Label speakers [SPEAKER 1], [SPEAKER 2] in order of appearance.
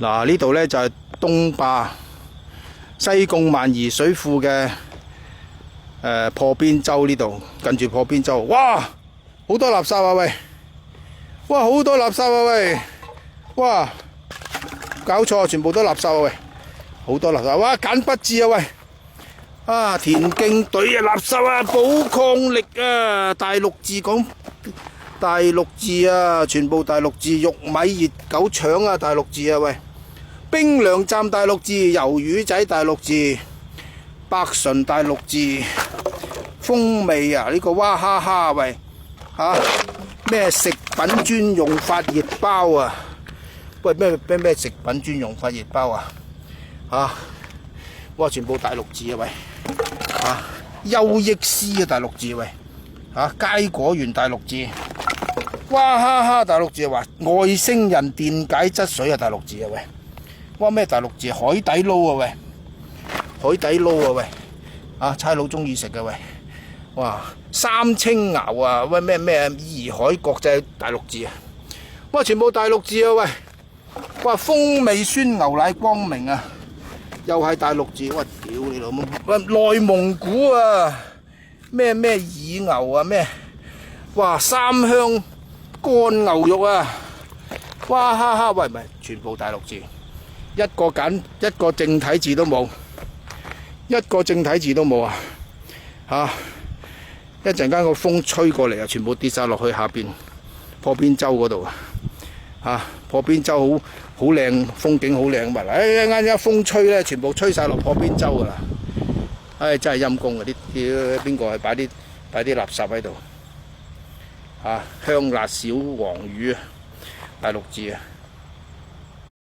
[SPEAKER 1] 嗱，呢度呢就係東壩西貢萬宜水庫嘅破邊洲呢度，近住破邊洲，哇，好多垃圾啊喂！哇，好多垃圾啊喂！哇，搞錯，全部都垃圾啊喂！好多垃圾，哇，簡不智啊喂！啊，田徑隊啊，垃圾啊，寶礦力啊，大陸字講大陸字啊，全部大陸字，玉米熱狗腸啊，大陸字啊喂！冰涼站大陸字，魷魚仔大陸字，百順大陸字，風味啊呢個娃哈哈喂嚇咩食品專用發熱包啊？喂咩食品專用發熱包啊？嚇！哇！全部大陸字啊喂嚇！優益絲啊大陸字喂嚇！佳果園大陸字，娃哈哈大陸字話外星人電解質水啊大陸字啊喂！哇咩大陸字？海底撈啊喂！海底撈啊喂！啊差佬中意食嘅喂！哇三青牛啊喂咩怡海國際大陸字啊！哇全部大陸字啊喂！哇風味酸牛奶光明啊！又係大陸字，哇屌你老母！喂內蒙古啊咩耳牛啊咩？哇三香乾牛肉啊！哇哈哈喂唔係全部大陸字。一個正體字都冇，一個正體字都冇啊！嚇！一陣間個風吹過嚟啊，全部跌晒落去下邊破邊洲嗰度啊！嚇！破邊洲好靚，風景好靚嘛！一陣間一風吹咧，全部吹晒落破邊洲噶啦！唉，真係陰公啊！啲邊個係擺啲垃圾喺度？嚇！香辣小黃魚啊，大陸字啊！